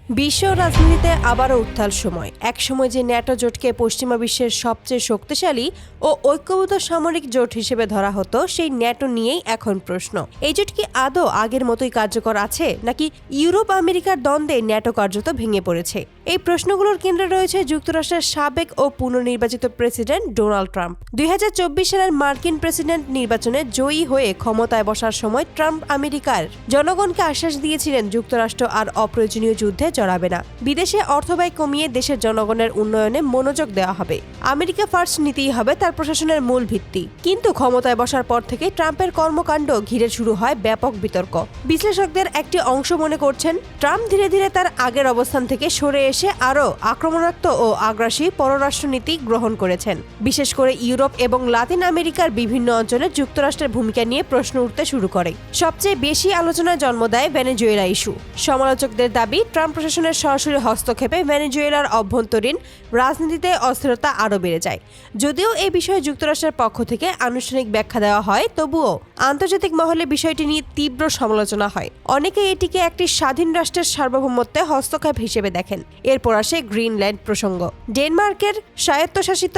বিশ্ব রাজনীতিতে আবারও উত্তাল সময়। এক সময় যে ন্যাটো জোটকে পশ্চিমা বিশ্বের সবচেয়ে শক্তিশালী ও ঐক্যবদ্ধ সামরিক জোট হিসেবে ধরা হতো, সেই ন্যাটো নিয়েই এখন প্রশ্ন। এই জোট কি আদৌ আগের মতোই কার্যকর আছে, নাকি ইউরোপ আমেরিকার দ্বন্দ্বে ন্যাটো কার্যত ভেঙে পড়েছে? এই প্রশ্নগুলোর কেন্দ্রে রয়েছে যুক্তরাষ্ট্রের সাবেক ও পুনর্নির্বাচিত প্রেসিডেন্ট ডোনাল্ড ট্রাম্প। 2024 সালের মার্কিন প্রেসিডেন্ট নির্বাচনে জয়ী হয়ে ক্ষমতায় বসার সময় ট্রাম্প আমেরিকার জনগণকে আশ্বাস দিয়েছিলেন যুক্তরাষ্ট্র আর অপ্রয়োজনীয় যুদ্ধে জড়াবে না, বিদেশে অর্থব্যয় কমিয়ে দেশের জনগণের উন্নয়নে মনোযোগ দেওয়া হবে, আমেরিকা ফার্স্ট নীতিই হবে তার প্রশাসনের মূল ভিত্তি। কিন্তু ক্ষমতায় বসার পর থেকে ট্রাম্পের কর্মকাণ্ড ঘিরে শুরু হয় ব্যাপক বিতর্ক। বিশ্লেষকদের একটি অংশ মনে করছেন, ট্রাম্প ধীরে ধীরে তার আগের অবস্থান থেকে সরে এসে আরও আক্রমণাত্মক ও আগ্রাসী পররাষ্ট্রনীতি গ্রহণ করেছেন। বিশেষ করে ইউরোপ এবং লাতিন আমেরিকার বিভিন্ন অঞ্চলে যুক্তরাষ্ট্রের ভূমিকা নিয়ে প্রশ্ন উঠতে শুরু করে। সবচেয়ে বেশি আলোচনায় জন্ম দেয় ভেনেজুয়েলা ইস্যু। সমালোচকদের দাবি, ট্রাম্প প্রশাসনের সরাসরি হস্তক্ষেপে ভেনেজুয়েলার অভ্যন্তরীণ রাজনীতিতে অস্থিরতা আরও বেড়ে যায়। যদিও এই বিষয়ে যুক্তরাষ্ট্রের পক্ষ থেকে আনুষ্ঠানিক ব্যাখ্যা দেওয়া হয়, তবুও আন্তর্জাতিক মহলে বিষয়টি নিয়ে তীব্র সমালোচনা হয়। অনেকে এটিকে একটি স্বাধীন রাষ্ট্রের সার্বভৌমত্বে হস্তক্ষেপ হিসেবে দেখেন। এরপর আসে গ্রিনল্যান্ড প্রসঙ্গ। ডেনমার্কের স্বায়ত্তশাসিত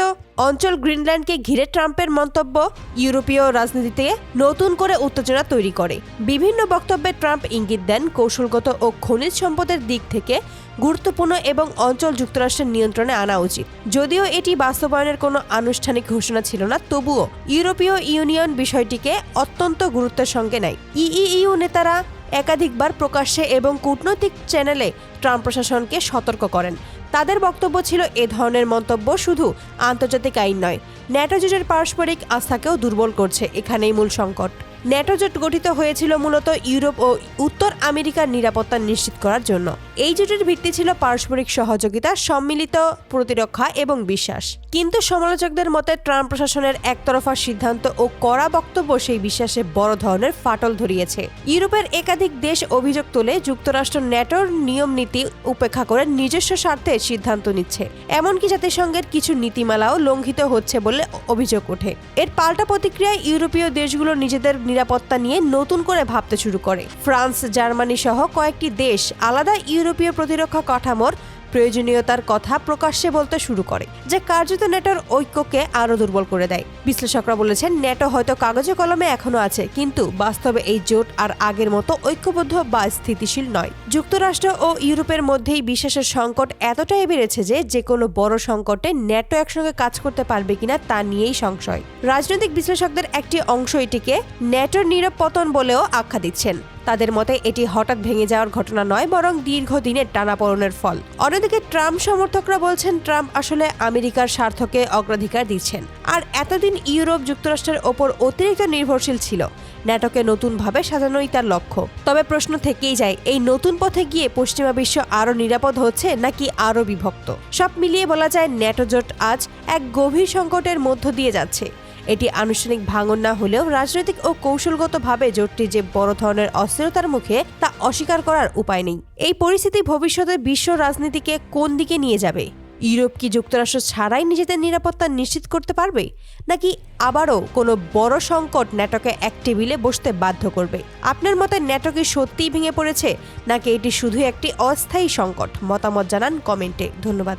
অঞ্চল গ্রিনল্যান্ডকে ঘিরে ট্রাম্পের মন্তব্য ইউরোপীয় রাজনীতিতে নতুন করে উত্তেজনা তৈরি করে। বিভিন্ন বক্তব্যে ট্রাম্প ইঙ্গিত দেন, কৌশলগত ও খনিজ সম্পদের দিক থেকে গুরুত্বপূর্ণ এবং অঞ্চল যুক্তরাষ্ট্রের নিয়ন্ত্রণে আনা উচিত। যদিও এটি বাস্তবায়নের কোনো আনুষ্ঠানিক ঘোষণা ছিল না, তবুও ইউরোপীয় ইউনিয়ন বিষয়টিকে অত্যন্ত গুরুত্বের সঙ্গে নেয়। ইইউ নেতারা একাধিকবার প্রকাশ্যে এবং কূটনৈতিক চ্যানেলে ট্রাম্প প্রশাসনকে সতর্ক করেন। তাদের বক্তব্য ছিল, এ ধরনের মন্তব্য শুধু আন্তর্জাতিক আইন নয়, ন্যাটো জোটের পারস্পরিক আস্থাকেও দুর্বল করছে। এখানেই মূল সংকট। ন্যাটো জোট গঠিত হয়েছিল মূলত ইউরোপ ও উত্তর আমেরিকার নিরাপত্তা নিশ্চিত করার জন্য। এই জোটের ভিত্তি ছিল পারস্পরিক সহযোগিতা, সম্মিলিত প্রতিরক্ষা এবং বিশ্বাস। কিন্তু সমালোচকদের মতে ট্রাম্প প্রশাসনের একতরফা সিদ্ধান্ত ও কড়া বক্তব্য সেই বিশ্বাসে বড় ধরনের ফাটল ধরিয়েছে। ইউরোপের একাধিক দেশ অভিযোগ তোলে, যুক্তরাষ্ট্র ন্যাটোর নিয়ম নীতি উপেক্ষা করে নিজস্ব স্বার্থে সিদ্ধান্ত নিচ্ছে, এমনকি জাতিসংঘের কিছু নীতিমালাও লঙ্ঘিত হচ্ছে বলে অভিযোগ ওঠে। এর পাল্টা প্রতিক্রিয়ায় ইউরোপীয় দেশগুলো নিজেদের নিরাপত্তা নিয়ে নতুন করে ভাবতে শুরু করে। ফ্রান্স, জার্মানি সহ কয়েকটি দেশ আলাদা ইউরোপীয় প্রতিরক্ষা কাঠামোর প্রয়োজনীয়তার কথা প্রকাশ্যে বলতে শুরু করে, যা কার্যত ন্যাটোর ঐক্যকে আরও দুর্বল করে দেয়। বিশ্লেষকরা বলেছেন, ন্যাটো হয়তো কাগজে কলমে এখনো আছে, কিন্তু বাস্তবে এই জোট আর আগের মতো ঐক্যবদ্ধ বা স্থিতিশীল নয়। যুক্তরাষ্ট্র ও ইউরোপের মধ্যেই বিশ্বাসের সংকট এতটাই বেড়েছে যে কোনো বড় সংকটে ন্যাটো একসঙ্গে কাজ করতে পারবে কিনা তা নিয়েই সংশয়। রাজনৈতিক বিশ্লেষকদের একটি অংশ এটিকে ন্যাটোর নীরব পতন বলেও আখ্যা দিচ্ছেন। তাদের মতে এটি হঠাৎ ভেঙে যাওয়ার ঘটনা নয়, বরং দীর্ঘদিনের টানাপোড়েনের ফল। অন্যদিকে ট্রাম্প সমর্থকরা বলছেন, ট্রাম্প আসলে আমেরিকার স্বার্থকে অগ্রাধিকার দিচ্ছেন, আর এতদিন ইউরোপ যুক্তরাষ্ট্রের ওপর অতিরিক্ত নির্ভরশীল ছিল। ন্যাটোকে নতুনভাবে সাজানোই তার লক্ষ্য। তবে প্রশ্ন থেকেই যায়, এই নতুন পথে গিয়ে পশ্চিমা বিশ্ব আরও নিরাপদ হচ্ছে নাকি আরও বিভক্ত? সব মিলিয়ে বলা যায়, ন্যাটো জোট আজ এক গভীর সংকটের মধ্য দিয়ে যাচ্ছে। এটি আনুষ্ঠানিক ভাঙন না হলেও রাজনৈতিক ও কৌশলগতভাবে জোটটি যে বড় ধরনের অস্থিরতার মুখে, তা অস্বীকার করার উপায় নেই। এই পরিস্থিতি ভবিষ্যতে বিশ্ব রাজনীতিকে কোন দিকে নিয়ে যাবে? ইউরোপ কি যুক্তরাষ্ট্র ছাড়াই নিজেদের নিরাপত্তা নিশ্চিত করতে পারবে, নাকি আবারও কোনো বড় সংকট ন্যাটোকে এক টেবিলে বসতে বাধ্য করবে? আপনার মতে ন্যাটো কি সত্যিই ভেঙে পড়েছে, নাকি এটি শুধু একটি অস্থায়ী সংকট? মতামত জানান কমেন্টে। ধন্যবাদ।